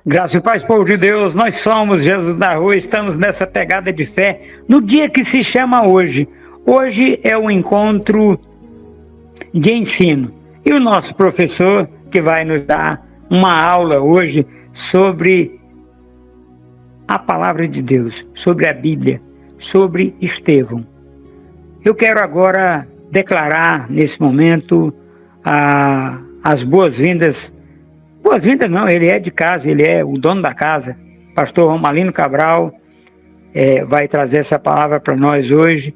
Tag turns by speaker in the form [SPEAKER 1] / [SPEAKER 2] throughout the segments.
[SPEAKER 1] Graça e paz, povo de Deus, nós somos Jesus na Rua, estamos nessa pegada de fé no dia que se chama hoje. Hoje é o encontro de ensino. E o nosso professor, que vai nos dar uma aula hoje sobre a palavra de Deus, sobre a Bíblia, sobre Estevão. Eu quero agora declarar nesse momento as boas-vindas. Boas-vindas não, ele é de casa, ele é o dono da casa. Pastor Romalino Cabral vai trazer essa palavra para nós hoje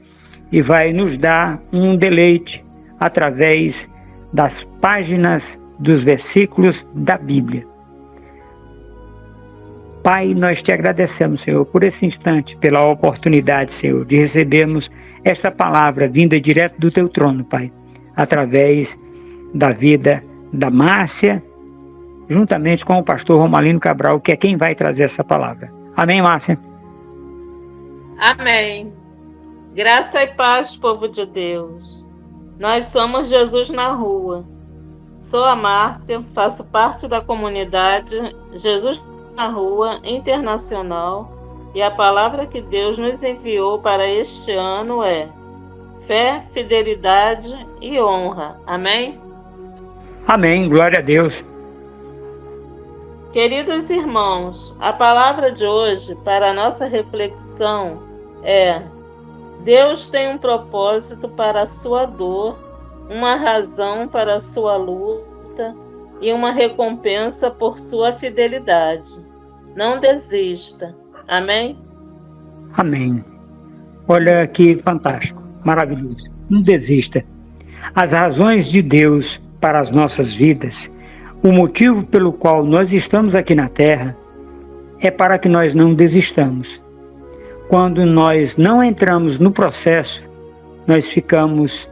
[SPEAKER 1] e vai nos dar um deleite através das páginas dos versículos da Bíblia. Pai, nós te agradecemos, Senhor, por esse instante, pela oportunidade, Senhor, de recebermos esta palavra vinda direto do teu trono, Pai, através da vida da Márcia, juntamente com o pastor Romalino Cabral, que é quem vai trazer essa palavra. Amém, Márcia?
[SPEAKER 2] Amém. Graça e paz, povo de Deus. Nós somos Jesus na Rua. Sou a Márcia, faço parte da comunidade Jesus na Rua Internacional e a palavra que Deus nos enviou para este ano é fé, fidelidade e honra. Amém?
[SPEAKER 1] Amém, glória a Deus.
[SPEAKER 2] Queridos irmãos, a palavra de hoje para a nossa reflexão é: Deus tem um propósito para a sua dor, uma razão para a sua luta e uma recompensa por sua fidelidade. Não desista. Amém?
[SPEAKER 1] Amém. Olha que fantástico, maravilhoso. Não desista. As razões de Deus para as nossas vidas, o motivo pelo qual nós estamos aqui na Terra, é para que nós não desistamos. Quando nós não entramos no processo, nós ficamos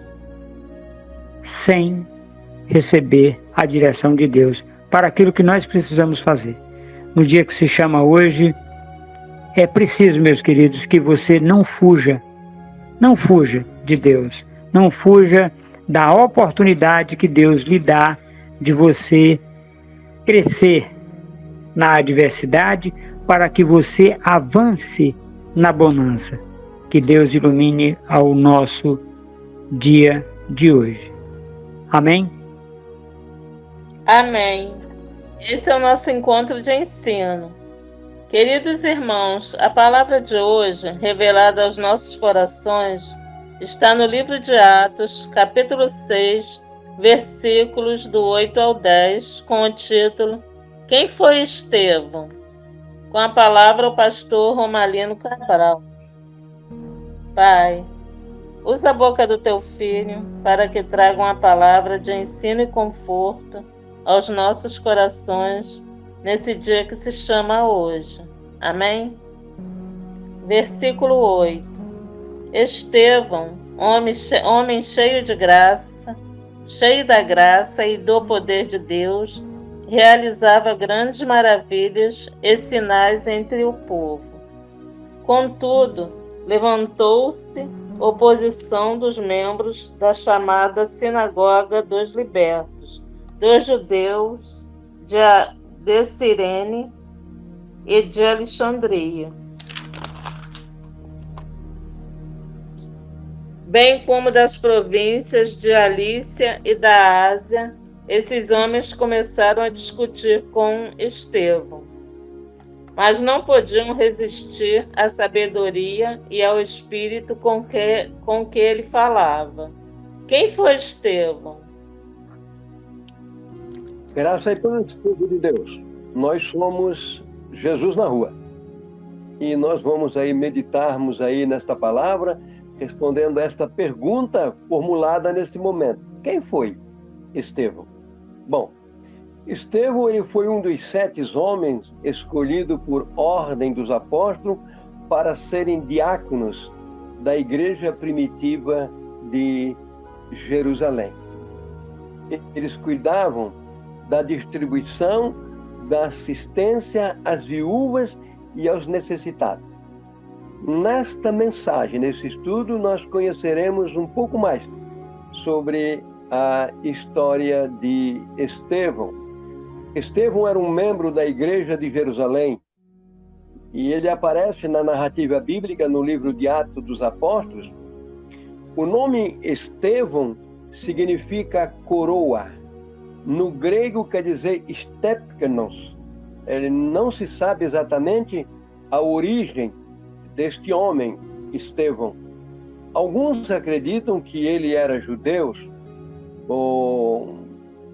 [SPEAKER 1] sem receber a direção de Deus para aquilo que nós precisamos fazer. No dia que se chama hoje, é preciso, meus queridos, que você não fuja de Deus, não fuja da oportunidade que Deus lhe dá de você crescer na adversidade para que você avance na bonança. Que Deus ilumine ao nosso dia de hoje. Amém?
[SPEAKER 2] Amém. Esse é o nosso encontro de ensino. Queridos irmãos, a palavra de hoje, revelada aos nossos corações, está no livro de Atos, capítulo 6, versículos do 8 ao 10, com o título Quem foi Estevão? Com a palavra o pastor Romalino Cabral. Pai, usa a boca do teu filho para que traga uma palavra de ensino e conforto aos nossos corações nesse dia que se chama hoje. Amém? Versículo 8. Estevão, homem cheio de graça, cheio da graça e do poder de Deus, realizava grandes maravilhas e sinais entre o povo. Contudo, levantou-se oposição dos membros da chamada Sinagoga dos Libertos, dos judeus de Cirene e de Alexandria, bem como das províncias de Alícia e da Ásia. Esses homens começaram a discutir com Estevão, mas não podiam resistir à sabedoria e ao espírito com que ele falava. Quem foi Estevão?
[SPEAKER 3] Graça e paz, povo de Deus. Nós somos Jesus na Rua. E nós vamos aí meditarmos aí nesta palavra, respondendo esta pergunta formulada nesse momento. Quem foi Estevão? Bom, Estevão ele foi um dos 7 homens escolhido por ordem dos apóstolos para serem diáconos da igreja primitiva de Jerusalém. Eles cuidavam da distribuição, da assistência às viúvas e aos necessitados. Nesta mensagem, nesse estudo, nós conheceremos um pouco mais sobre a história de Estevão. Estevão era um membro da igreja de Jerusalém, e ele aparece na narrativa bíblica no livro de Atos dos Apóstolos. O nome Estevão significa coroa. No grego quer dizer stepkenos. Ele não se sabe exatamente a origem deste homem, Estevão. Alguns acreditam que ele era judeu, ou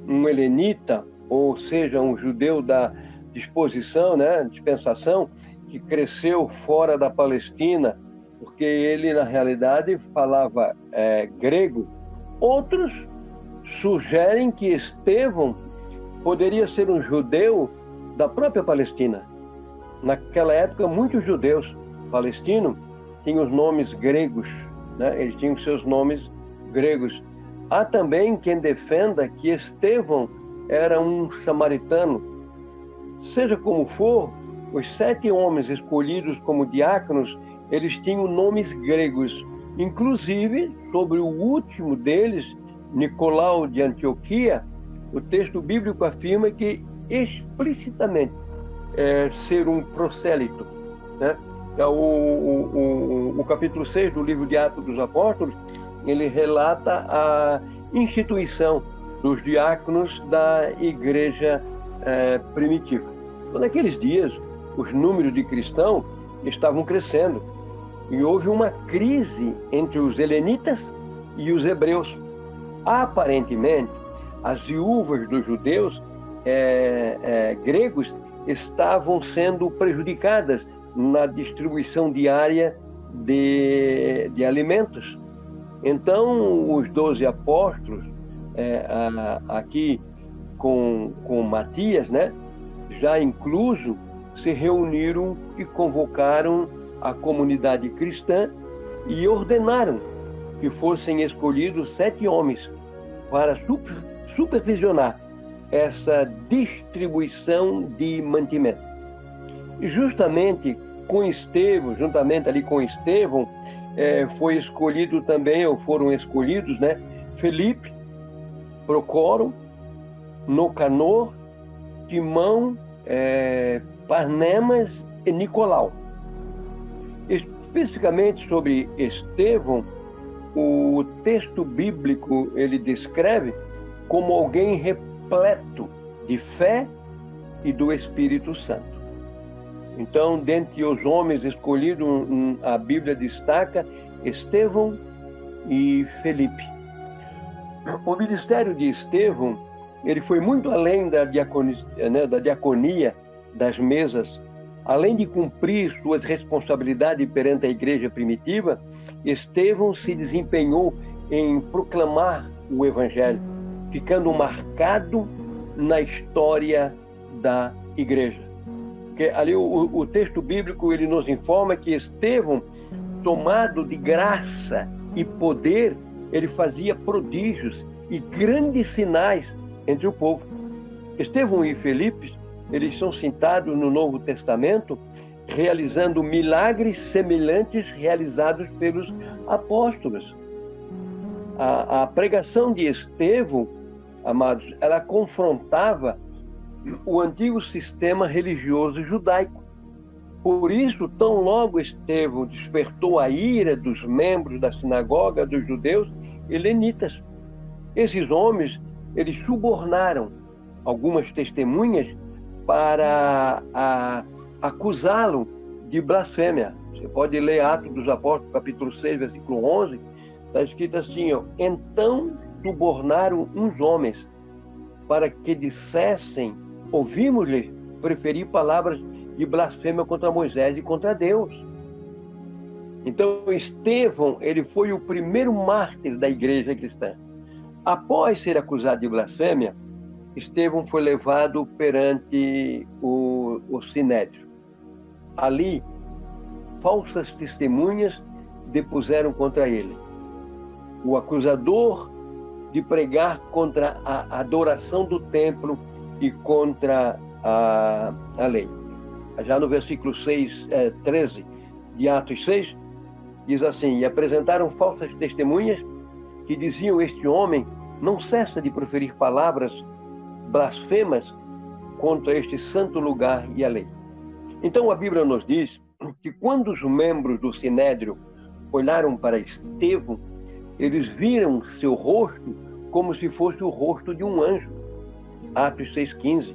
[SPEAKER 3] um helenita, ou seja, um judeu da disposição, né, dispensação, que cresceu fora da Palestina, porque ele, na realidade, falava grego. Outros sugerem que Estevão poderia ser um judeu da própria Palestina. Naquela época, muitos judeus palestinos tinham os nomes gregos, né? Eles tinham seus nomes gregos. Há também quem defenda que Estevão era um samaritano. Seja como for, os 7 homens escolhidos como diáconos, eles tinham nomes gregos. Inclusive, sobre o último deles, Nicolau de Antioquia, o texto bíblico afirma que explicitamente ser um prosélito, né? O capítulo 6 do livro de Atos dos Apóstolos, ele relata a instituição dos diáconos da igreja primitiva. Então, naqueles dias, os números de cristãos estavam crescendo e houve uma crise entre os helenitas e os hebreus. Aparentemente, as viúvas dos judeus gregos estavam sendo prejudicadas na distribuição diária de alimentos. Então, os 12 apóstolos, aqui com Matias, né, já incluso, se reuniram e convocaram a comunidade cristã e ordenaram que fossem escolhidos 7 homens para supervisionar essa distribuição de mantimento. E justamente com Estevão, juntamente ali com Estevão, foi escolhido também, ou foram escolhidos, né, Felipe, Procoro, Nocanor, Timão, Parmenas e Nicolau. Especificamente sobre Estevão, o texto bíblico ele descreve como alguém repleto de fé e do Espírito Santo. Então, dentre os homens escolhidos, a Bíblia destaca Estevão e Felipe. O ministério de Estevão, ele foi muito além da diaconia das mesas. Além de cumprir suas responsabilidades perante a igreja primitiva, Estevão se desempenhou em proclamar o Evangelho, ficando marcado na história da igreja. Porque ali o texto bíblico ele nos informa que Estevão, tomado de graça e poder, ele fazia prodígios e grandes sinais entre o povo. Estevão e Felipe, eles são citados no Novo Testamento, realizando milagres semelhantes realizados pelos apóstolos. A pregação de Estevão, amados, ela confrontava o antigo sistema religioso judaico. Por isso, tão logo Estevão despertou a ira dos membros da sinagoga dos judeus helenitas. Esses homens, eles subornaram algumas testemunhas para acusá-lo de blasfêmia. Você pode ler Atos dos Apóstolos, capítulo 6, versículo 11, está escrito assim, ó, então subornaram uns homens para que dissessem, ouvimos-lhes preferir palavras de blasfêmia contra Moisés e contra Deus. Então, Estevão, ele foi o primeiro mártir da igreja cristã. Após ser acusado de blasfêmia, Estevão foi levado perante o Sinédrio. Ali, falsas testemunhas depuseram contra ele. O acusador de pregar contra a adoração do templo e contra a lei. Já no versículo 13 de Atos 6, diz assim, e apresentaram falsas testemunhas que diziam, este homem não cessa de proferir palavras blasfemas contra este santo lugar e a lei. Então a Bíblia nos diz que quando os membros do Sinédrio olharam para Estevão, eles viram seu rosto como se fosse o rosto de um anjo. Atos 6,15.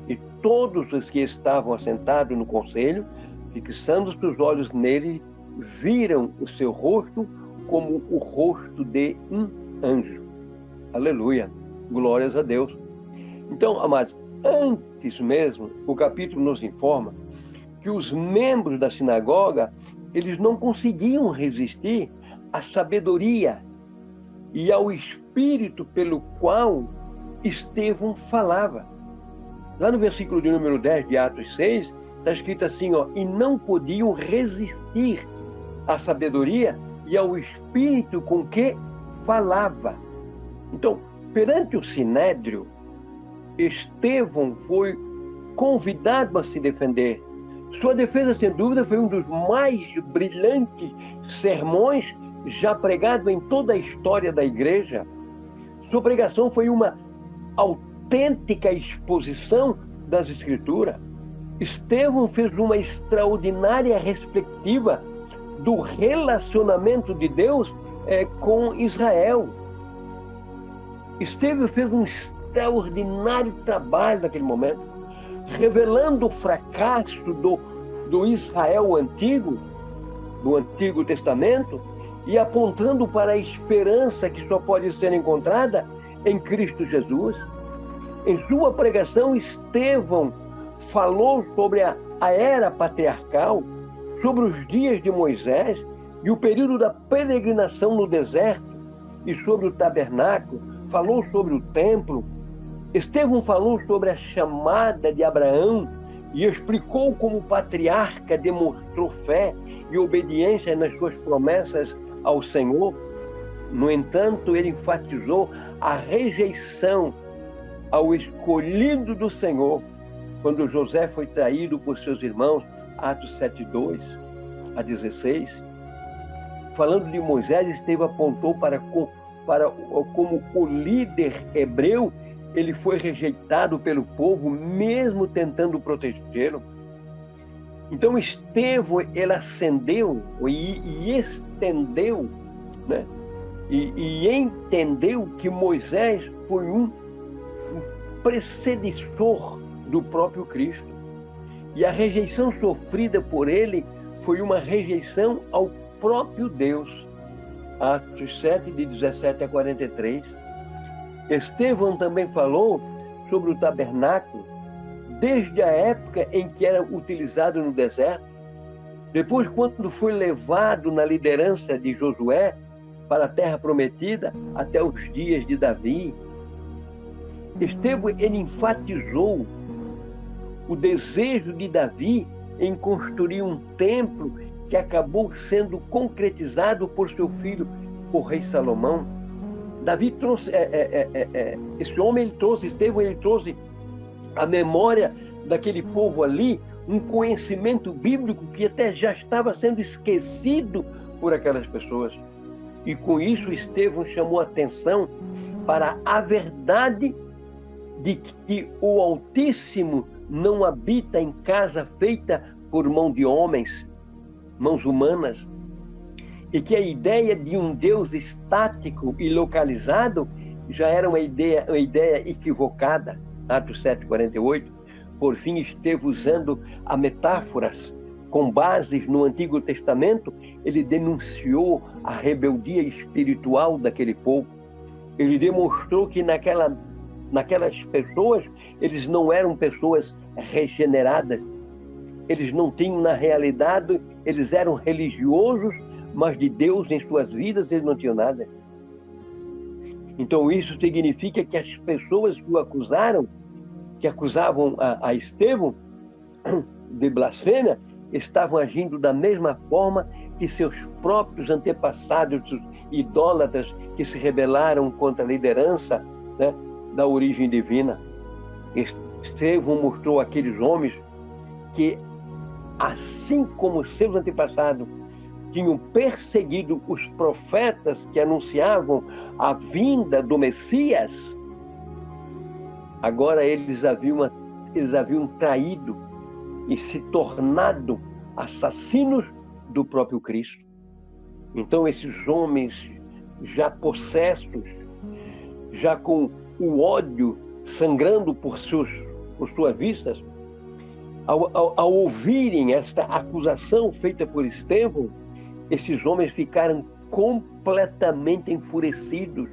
[SPEAKER 3] E todos os que estavam assentados no conselho, fixando seus olhos nele, viram o seu rosto como o rosto de um anjo. Aleluia! Glórias a Deus! Então, amados, antes mesmo, o capítulo nos informa que os membros da sinagoga, eles não conseguiam resistir à sabedoria e ao espírito pelo qual Estevão falava. Lá no versículo de número 10 de Atos 6, está escrito assim, e não podiam resistir à sabedoria e ao espírito com que falava. Então, perante o Sinédrio, Estevão foi convidado a se defender. Sua defesa, sem dúvida, foi um dos mais brilhantes sermões já pregado em toda a história da igreja. Sua pregação foi uma autêntica exposição das Escrituras. Estevão fez uma extraordinária perspectiva do relacionamento de Deus com Israel. Estevão fez um extraordinário trabalho naquele momento, revelando o fracasso do Israel antigo, do Antigo Testamento, e apontando para a esperança que só pode ser encontrada em Cristo Jesus. Em sua pregação, Estevão falou sobre a era patriarcal, sobre os dias de Moisés e o período da peregrinação no deserto, e sobre o tabernáculo, falou sobre o templo. Estevão falou sobre a chamada de Abraão e explicou como o patriarca demonstrou fé e obediência nas suas promessas ao Senhor. No entanto, ele enfatizou a rejeição ao escolhido do Senhor quando José foi traído por seus irmãos, Atos 7:2 a 16. Falando de Moisés, Estevão apontou para como o líder hebreu, ele foi rejeitado pelo povo, mesmo tentando protegê-lo. Então Estevão, ele acendeu e estendeu, né? E entendeu que Moisés foi um precedessor do próprio Cristo. E a rejeição sofrida por ele foi uma rejeição ao próprio Deus. Atos 7, de 17 a 43. Estevão também falou sobre o tabernáculo, desde a época em que era utilizado no deserto, depois quando foi levado na liderança de Josué para a terra prometida, até os dias de Davi. Estevão, ele enfatizou o desejo de Davi em construir um templo que acabou sendo concretizado por seu filho, o rei Salomão. Davi trouxe, esse homem, Estevão, ele trouxe a memória daquele povo ali, um conhecimento bíblico que até já estava sendo esquecido por aquelas pessoas. E com isso, Estevão chamou a atenção para a verdade de que o Altíssimo não habita em casa feita por mão de homens, mãos humanas, e que a ideia de um Deus estático e localizado já era uma ideia equivocada. Atos 7:48. Por fim, Estevão, usando a metáforas com bases no Antigo Testamento, ele denunciou a rebeldia espiritual daquele povo. Ele demonstrou que naquelas pessoas, eles não eram pessoas regeneradas. Eles não tinham, na realidade, eles eram religiosos, mas de Deus em suas vidas eles não tinham nada. Então isso significa que as pessoas que o acusaram, que acusavam a Estevão de blasfêmia, estavam agindo da mesma forma que seus próprios antepassados, idólatras, que se rebelaram contra a liderança, né, da origem divina. Estevão mostrou àqueles homens que, assim como seus antepassados tinham perseguido os profetas que anunciavam a vinda do Messias, agora eles eles haviam traído e se tornado assassinos do próprio Cristo. Então esses homens já possessos, já com o ódio sangrando por suas vistas, ao ouvirem esta acusação feita por Estevão, esses homens ficaram completamente enfurecidos.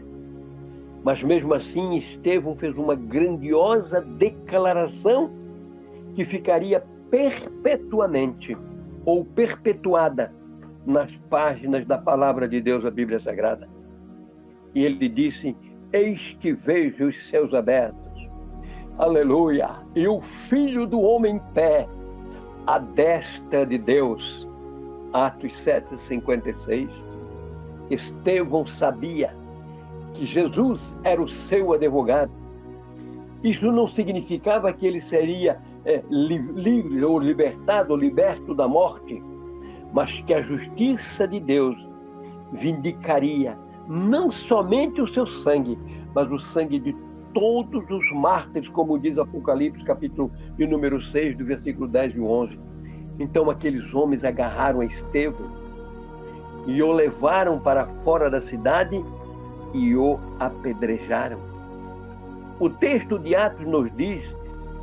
[SPEAKER 3] Mas mesmo assim, Estevão fez uma grandiosa declaração que ficaria perpetuamente ou perpetuada nas páginas da palavra de Deus, a Bíblia Sagrada. E ele disse: eis que vejo os céus abertos, aleluia, e o Filho do Homem em pé, à destra de Deus. Atos 7:56. Estevão sabia que Jesus era o seu advogado. Isso não significava que ele seria livre ou libertado ou liberto da morte, mas que a justiça de Deus vindicaria não somente o seu sangue, mas o sangue de todos os mártires, como diz Apocalipse, capítulo de número 6, do versículo 10 e 11. Então aqueles homens agarraram a Estevão e o levaram para fora da cidade e o apedrejaram. O texto de Atos nos diz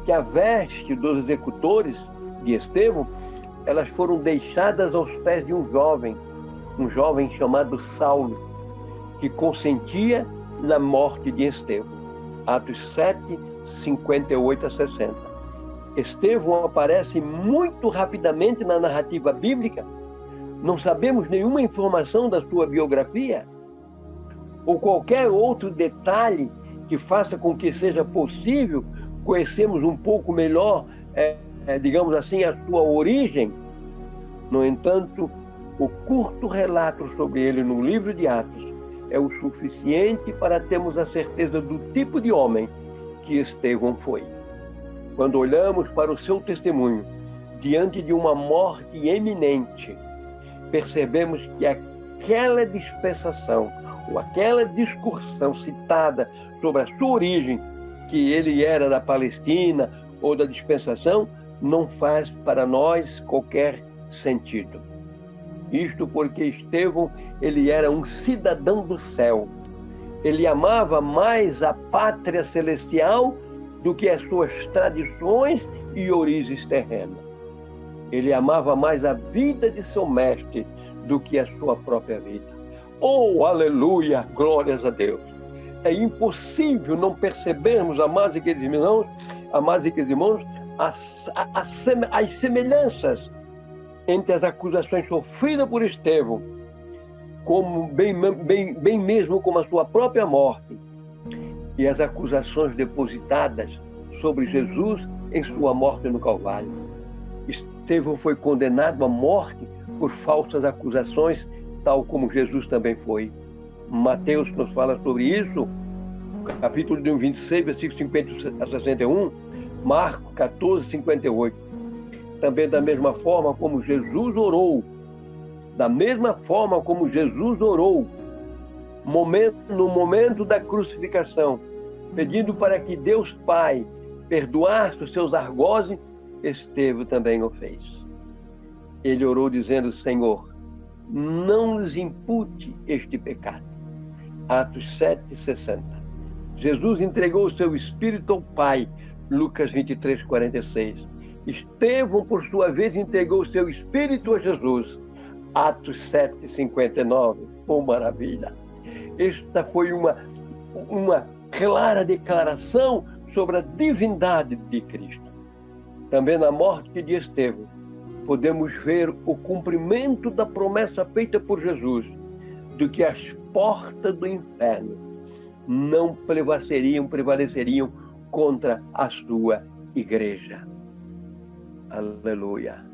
[SPEAKER 3] que a veste dos executores de Estevão, elas foram deixadas aos pés de um jovem chamado Saulo, que consentia na morte de Estevão. Atos 7, 58 a 60. Estevão aparece muito rapidamente na narrativa bíblica. Não sabemos nenhuma informação da sua biografia ou qualquer outro detalhe que faça com que seja possível conhecermos um pouco melhor, digamos assim, a sua origem. No entanto, o curto relato sobre ele no livro de Atos é o suficiente para termos a certeza do tipo de homem que Estevão foi. Quando olhamos para o seu testemunho diante de uma morte iminente, percebemos que aquela dispensação ou aquela discussão citada sobre a sua origem, que ele era da Palestina ou da dispensação, não faz para nós qualquer sentido. Isto porque Estevão, ele era um cidadão do céu. Ele amava mais a pátria celestial do que as suas tradições e origens terrenas. Ele amava mais a vida de seu mestre do que a sua própria vida. Oh, aleluia, glórias a Deus! É impossível não percebermos, amados e queridos irmãos, as semelhanças entre as acusações sofridas por Estevão, como bem mesmo como a sua própria morte, e as acusações depositadas sobre Jesus em sua morte no Calvário. Estevão foi condenado à morte por falsas acusações, tal como Jesus também foi. Mateus nos fala sobre isso, capítulo 26, versículos 50 a 61, Marcos 14, 58. Também da mesma forma como Jesus orou, no momento da crucificação, pedindo para que Deus Pai perdoasse os seus algozes, Estevão também o fez. Ele orou dizendo: Senhor, não lhes impute este pecado. Atos 7, 60. Jesus entregou o seu Espírito ao Pai, Lucas 23, 46. Estevão, por sua vez, entregou o seu Espírito a Jesus, Atos 7, 59. Oh, maravilha! Esta foi uma clara declaração sobre a divindade de Cristo. Também na morte de Estevão, podemos ver o cumprimento da promessa feita por Jesus, de que as portas do inferno não prevaleceriam contra a sua igreja. Aleluia!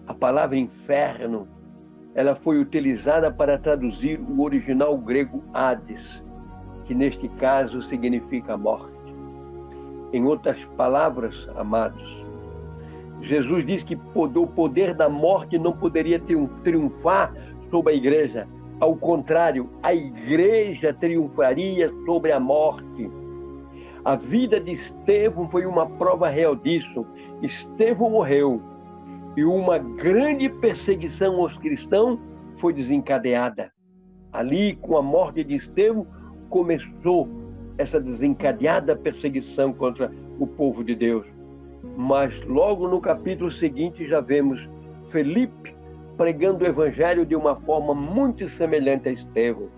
[SPEAKER 3] A palavra inferno, ela foi utilizada para traduzir o original grego Hades, que neste caso significa morte. Em outras palavras, amados, Jesus diz que o poder da morte não poderia triunfar sobre a igreja. Ao contrário, a igreja triunfaria sobre a morte. A vida de Estevão foi uma prova real disso. Estevão morreu e uma grande perseguição aos cristãos foi desencadeada. Ali, com a morte de Estevão, começou essa desencadeada perseguição contra o povo de Deus. Mas logo no capítulo seguinte já vemos Felipe pregando o evangelho de uma forma muito semelhante a Estevão.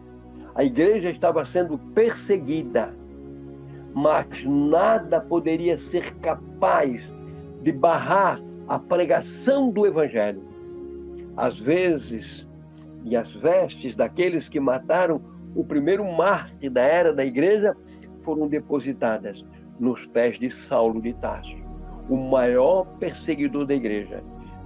[SPEAKER 3] A igreja estava sendo perseguida, mas nada poderia ser capaz de barrar a pregação do evangelho. Às vezes, e as vestes daqueles que mataram o primeiro mártir da era da igreja foram depositadas nos pés de Saulo de Tarso, o maior perseguidor da igreja.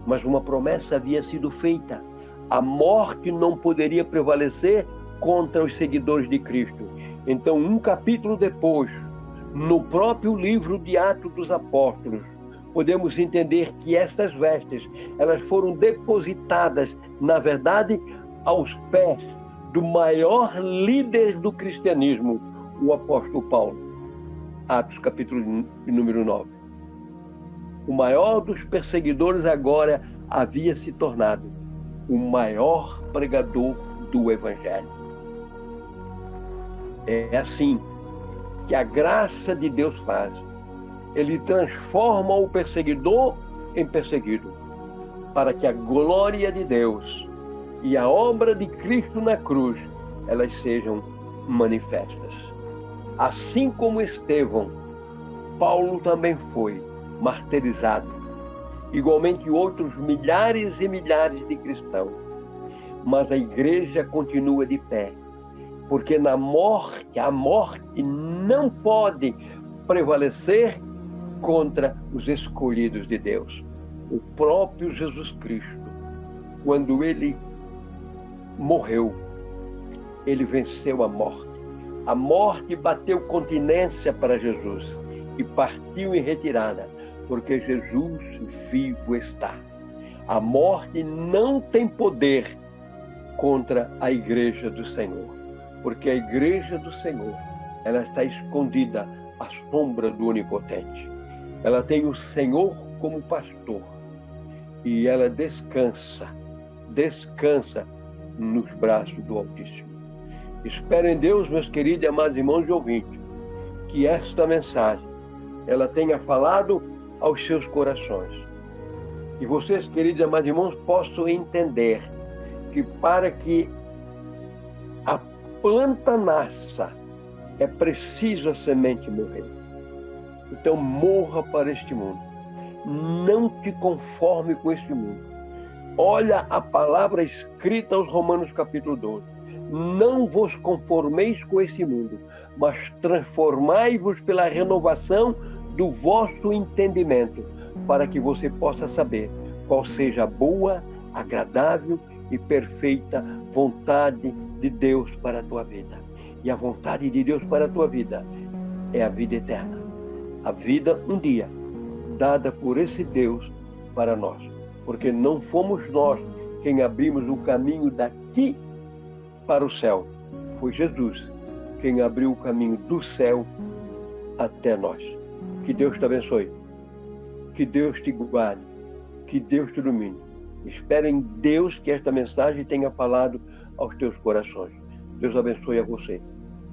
[SPEAKER 3] Mas uma promessa havia sido feita: a morte não poderia prevalecer contra os seguidores de Cristo. Então, um capítulo depois, no próprio livro de Atos dos Apóstolos, podemos entender que essas vestes, elas foram depositadas, na verdade, aos pés do maior líder do cristianismo, o apóstolo Paulo. Atos capítulo número 9. O maior dos perseguidores agora havia se tornado o maior pregador do evangelho. É assim que a graça de Deus faz. Ele transforma o perseguidor em perseguido, para que a glória de Deus e a obra de Cristo na cruz, elas sejam manifestas. Assim como Estevão, Paulo também foi martirizado, igualmente outros milhares e milhares de cristãos. Mas a igreja continua de pé, porque na morte, a morte não pode prevalecer contra os escolhidos de Deus. O próprio Jesus Cristo, quando ele morreu, ele venceu a morte. A morte bateu continência para Jesus e partiu em retirada, porque Jesus vivo está. A morte não tem poder contra a igreja do Senhor, porque a igreja do Senhor, ela está escondida à sombra do Onipotente. Ela tem o Senhor como pastor e ela descansa nos braços do Altíssimo. Espero em Deus, meus queridos e amados irmãos e ouvintes, que esta mensagem ela tenha falado aos seus corações. Que vocês, queridos e amados irmãos, possam entender que para que a planta nasça, é preciso a semente morrer. Então morra para este mundo. Não te conforme com este mundo. Olha a palavra escrita aos Romanos capítulo 12. Não vos conformeis com esse mundo, mas transformai-vos pela renovação do vosso entendimento, para que você possa saber qual seja a boa, agradável e perfeita vontade de Deus para a tua vida. E a vontade de Deus para a tua vida é a vida eterna. A vida um dia dada por esse Deus para nós. Porque não fomos nós quem abrimos o caminho daqui para o céu. Foi Jesus quem abriu o caminho do céu até nós. Que Deus te abençoe. Que Deus te guarde. Que Deus te ilumine. Espero em Deus que esta mensagem tenha falado aos teus corações. Deus abençoe a você,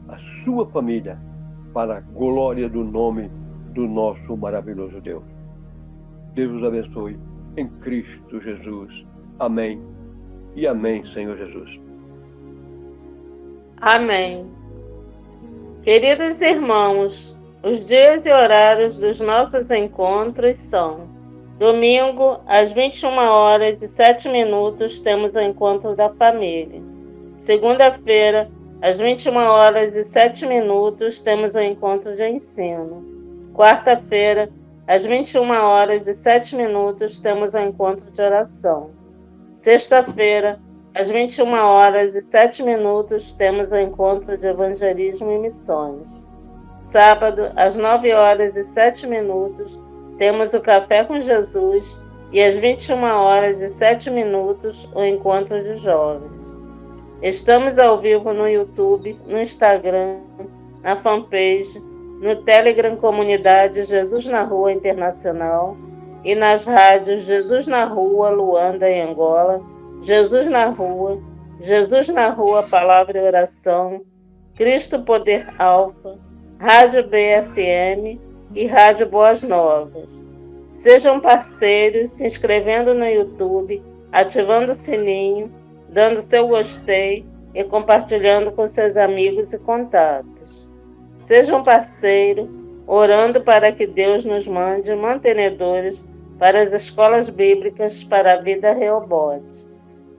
[SPEAKER 3] a sua família, para a glória do nome do nosso maravilhoso Deus. Deus os abençoe em Cristo Jesus. Amém e amém, Senhor Jesus.
[SPEAKER 2] Amém. Queridos irmãos, os dias e horários dos nossos encontros são: domingo, às 21h07, temos o encontro da família. Segunda-feira, às 21h07, temos o encontro de ensino. Quarta-feira, às 21h07, temos o encontro de oração. Sexta-feira, às 21h07, temos o encontro de evangelismo e missões. Sábado, às 9h07, temos o Café com Jesus e às 21h07, o encontro de jovens. Estamos ao vivo no YouTube, no Instagram, na fanpage, no Telegram Comunidade Jesus na Rua Internacional e nas rádios Jesus na Rua, Luanda e Angola, Jesus na Rua, Palavra e Oração, Cristo Poder Alfa, Rádio BFM e Rádio Boas Novas. Sejam parceiros se inscrevendo no YouTube, ativando o sininho, dando seu gostei e compartilhando com seus amigos e contatos. Sejam parceiro, orando para que Deus nos mande mantenedores para as escolas bíblicas para a vida Rehobote.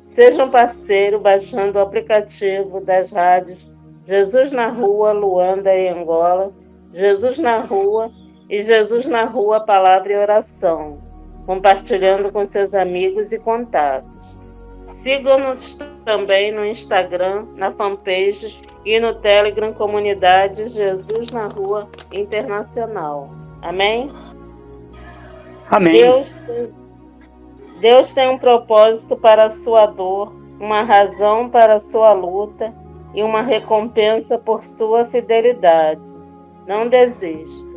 [SPEAKER 2] Sejam parceiro baixando o aplicativo das rádios Jesus na Rua, Luanda e Angola, Jesus na Rua e Jesus na Rua, Palavra e Oração, compartilhando com seus amigos e contatos. Sigam-nos também no Instagram, na fanpage e no Telegram Comunidade Jesus na Rua Internacional. Amém?
[SPEAKER 1] Amém.
[SPEAKER 2] Deus tem um propósito para a sua dor, uma razão para a sua luta e uma recompensa por sua fidelidade. Não desista.